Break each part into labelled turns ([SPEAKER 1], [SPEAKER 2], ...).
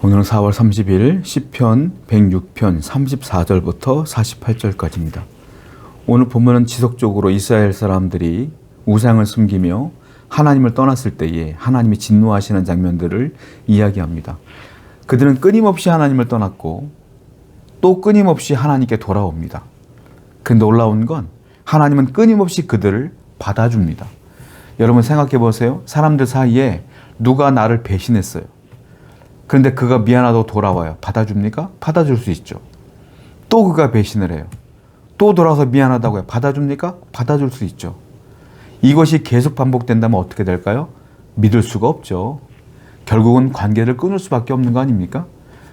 [SPEAKER 1] 오늘은 4월 30일 시편 106편 34절부터 48절까지입니다. 오늘 본문은 지속적으로 이스라엘 사람들이 우상을 숨기며 하나님을 떠났을 때에 하나님이 진노하시는 장면들을 이야기합니다. 그들은 끊임없이 하나님을 떠났고 또 끊임없이 하나님께 돌아옵니다. 그 놀라운 건 하나님은 끊임없이 그들을 받아줍니다. 여러분 생각해 보세요. 사람들 사이에 누가 나를 배신했어요. 그런데 그가 미안하다고 돌아와요. 받아줍니까? 받아줄 수 있죠. 또 그가 배신을 해요. 또 돌아와서 미안하다고 해요. 받아줍니까? 받아줄 수 있죠. 이것이 계속 반복된다면 어떻게 될까요? 믿을 수가 없죠. 결국은 관계를 끊을 수밖에 없는 거 아닙니까?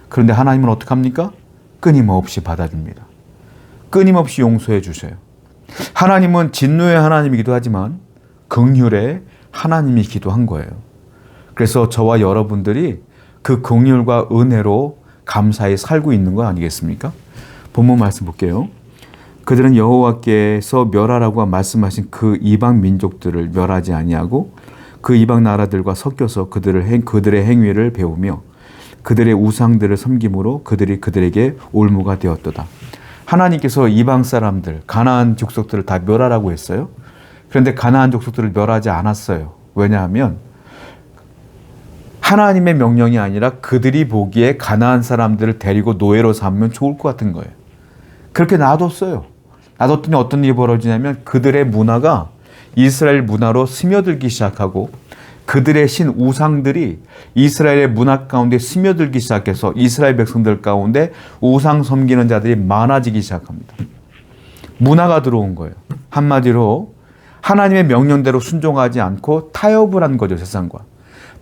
[SPEAKER 1] 그런데 하나님은 어떻게 합니까? 끊임없이 받아줍니다. 끊임없이 용서해 주셔요. 하나님은 진노의 하나님이기도 하지만 긍휼의 하나님이기도 한 거예요. 그래서 저와 여러분들이 그 긍휼과 은혜로 감사히 살고 있는 거 아니겠습니까? 본문 말씀 볼게요. 그들은 여호와께서 멸하라고 말씀하신 그 이방 민족들을 멸하지 아니하고 그 이방 나라들과 섞여서 그들의 행위를 배우며 그들의 우상들을 섬김으로 그들이 그들에게 올무가 되었도다. 하나님께서 이방 사람들, 가나안 족속들을 다 멸하라고 했어요. 그런데 가나안 족속들을 멸하지 않았어요. 왜냐하면 하나님의 명령이 아니라 그들이 보기에 가나안 사람들을 데리고 노예로 삼으면 좋을 것 같은 거예요. 그렇게 놔뒀어요. 놔뒀더니 어떤 일이 벌어지냐면 그들의 문화가 이스라엘 문화로 스며들기 시작하고 그들의 신 우상들이 이스라엘의 문화 가운데 스며들기 시작해서 이스라엘 백성들 가운데 우상 섬기는 자들이 많아지기 시작합니다. 문화가 들어온 거예요. 한마디로 하나님의 명령대로 순종하지 않고 타협을 한 거죠, 세상과.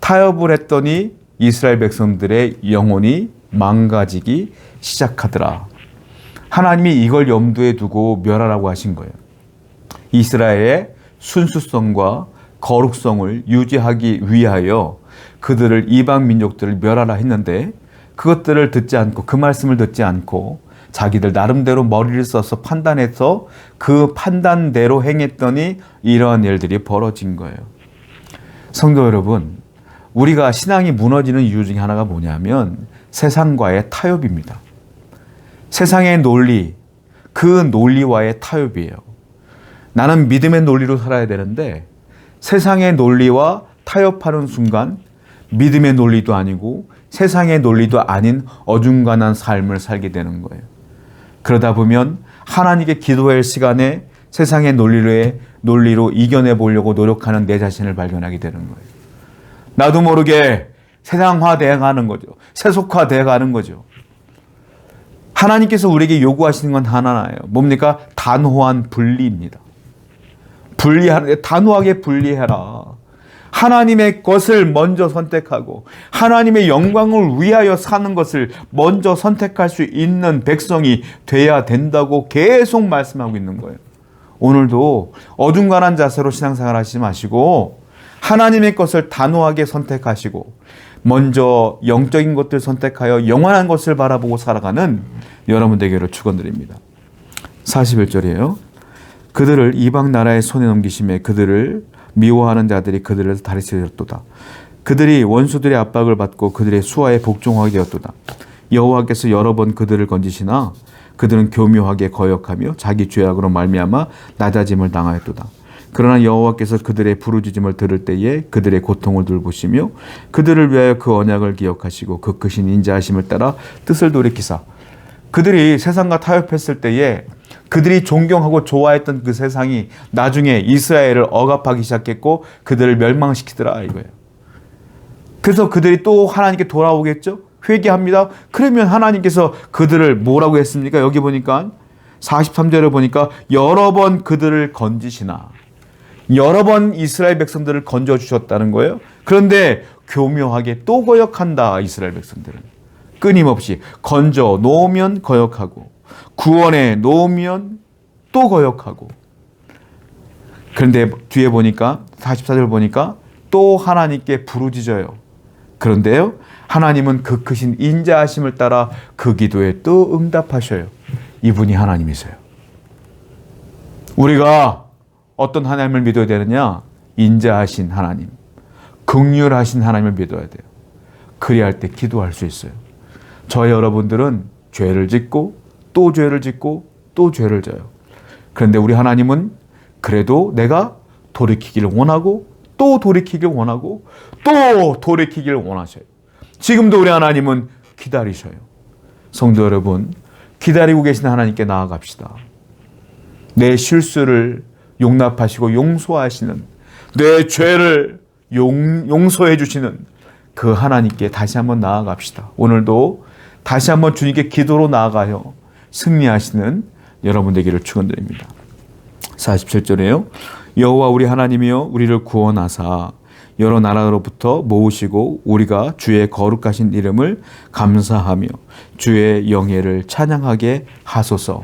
[SPEAKER 1] 타협을 했더니 이스라엘 백성들의 영혼이 망가지기 시작하더라. 하나님이 이걸 염두에 두고 멸하라고 하신 거예요. 이스라엘의 순수성과 거룩성을 유지하기 위하여 그들을 이방 민족들을 멸하라 했는데 그것들을 듣지 않고 그 말씀을 듣지 않고 자기들 나름대로 머리를 써서 판단해서 그 판단대로 행했더니 이러한 일들이 벌어진 거예요. 성도 여러분, 우리가 신앙이 무너지는 이유 중에 하나가 뭐냐면 세상과의 타협입니다. 세상의 논리, 그 논리와의 타협이에요. 나는 믿음의 논리로 살아야 되는데 세상의 논리와 타협하는 순간 믿음의 논리도 아니고 세상의 논리도 아닌 어중간한 삶을 살게 되는 거예요. 그러다 보면 하나님께 기도할 시간에 세상의 논리로 이겨내 보려고 노력하는 내 자신을 발견하게 되는 거예요. 나도 모르게 세상화되어 가는 거죠. 세속화되어 가는 거죠. 하나님께서 우리에게 요구하시는 건 하나예요. 뭡니까? 단호한 분리입니다. 분리하는데 단호하게 분리해라. 하나님의 것을 먼저 선택하고 하나님의 영광을 위하여 사는 것을 먼저 선택할 수 있는 백성이 돼야 된다고 계속 말씀하고 있는 거예요. 오늘도 어중간한 자세로 신앙생활 하시지 마시고 하나님의 것을 단호하게 선택하시고 먼저 영적인 것들 선택하여 영원한 것을 바라보고 살아가는 여러분 되기를 축원드립니다. 41절이에요. 그들을 이방 나라의 손에 넘기심에 그들을 미워하는 자들이 그들을 다스렸도다. 그들이 원수들의 압박을 받고 그들의 수하에 복종하게 되었도다. 여호와께서 여러 번 그들을 건지시나 그들은 교묘하게 거역하며 자기 죄악으로 말미암아 낮아짐을 당하였도다. 그러나 여호와께서 그들의 부르짖음을 들을 때에 그들의 고통을 돌보시며 그들을 위하여 그 언약을 기억하시고 그 크신 인자하심을 따라 뜻을 돌이키사. 그들이 세상과 타협했을 때에 그들이 존경하고 좋아했던 그 세상이 나중에 이스라엘을 억압하기 시작했고 그들을 멸망시키더라 이거예요. 그래서 그들이 또 하나님께 돌아오겠죠? 회개합니다. 그러면 하나님께서 그들을 뭐라고 했습니까? 여기 보니까 43절에 보니까 여러 번 그들을 건지시나. 여러 번 이스라엘 백성들을 건져주셨다는 거예요. 그런데 교묘하게 또 거역한다. 이스라엘 백성들은. 끊임없이 건져 놓으면 거역하고 구원해 놓으면 또 거역하고. 그런데 뒤에 보니까 44절 보니까 또 하나님께 부르짖어요. 그런데요. 하나님은 그 크신 인자하심을 따라 그 기도에 또 응답하셔요. 이분이 하나님이세요. 우리가 어떤 하나님을 믿어야 되느냐? 인자하신 하나님, 긍휼하신 하나님을 믿어야 돼요. 그래야 할 때 기도할 수 있어요. 저 여러분들은 죄를 짓고 또 죄를 짓고 또 죄를 져요. 그런데 우리 하나님은 그래도 내가 돌이키기를 원하고 또 돌이키기를 원하고 또 돌이키기를 원하셔요. 지금도 우리 하나님은 기다리셔요. 성도 여러분, 기다리고 계신 하나님께 나아갑시다. 내 실수를 용납하시고 용서하시는, 내 죄를 용서해 주시는 그 하나님께 다시 한번 나아갑시다. 오늘도 다시 한번 주님께 기도로 나아가요 승리하시는 여러분 되기를 축원드립니다. 47절에요. 여호와 우리 하나님이여 우리를 구원하사 여러 나라로부터 모으시고 우리가 주의 거룩하신 이름을 감사하며 주의 영예를 찬양하게 하소서.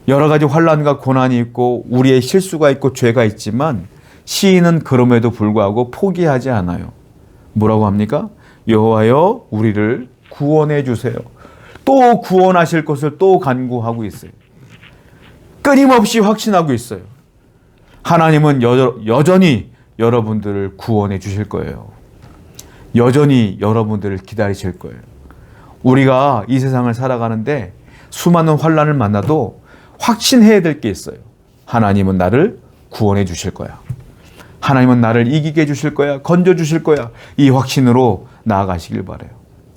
[SPEAKER 1] 여러 가지 환난과 고난이 있고 우리의 실수가 있고 죄가 있지만 시인은 그럼에도 불구하고 포기하지 않아요. 뭐라고 합니까? 여호와여 우리를 구원해 주세요. 또 구원하실 것을 또 간구하고 있어요. 끊임없이 확신하고 있어요. 하나님은 여전히 여러분들을 구원해 주실 거예요. 여전히 여러분들을 기다리실 거예요. 우리가 이 세상을 살아가는데 수많은 환난을 만나도 확신해야 될 게 있어요. 하나님은 나를 구원해 주실 거야. 하나님은 나를 이기게 해주실 거야. 건져 주실 거야. 이 확신으로 나아가시길 바라요.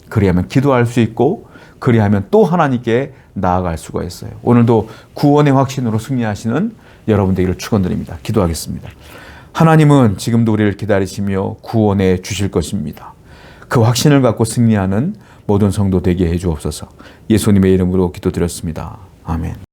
[SPEAKER 1] 그리하면 기도할 수 있고 그리하면 또 하나님께 나아갈 수가 있어요. 오늘도 구원의 확신으로 승리하시는 여러분 되기를 축원드립니다. 기도하겠습니다. 하나님은 지금도 우리를 기다리시며 구원해 주실 것입니다. 그 확신을 갖고 승리하는 모든 성도 되게 해 주옵소서. 예수님의 이름으로 기도드렸습니다. 아멘.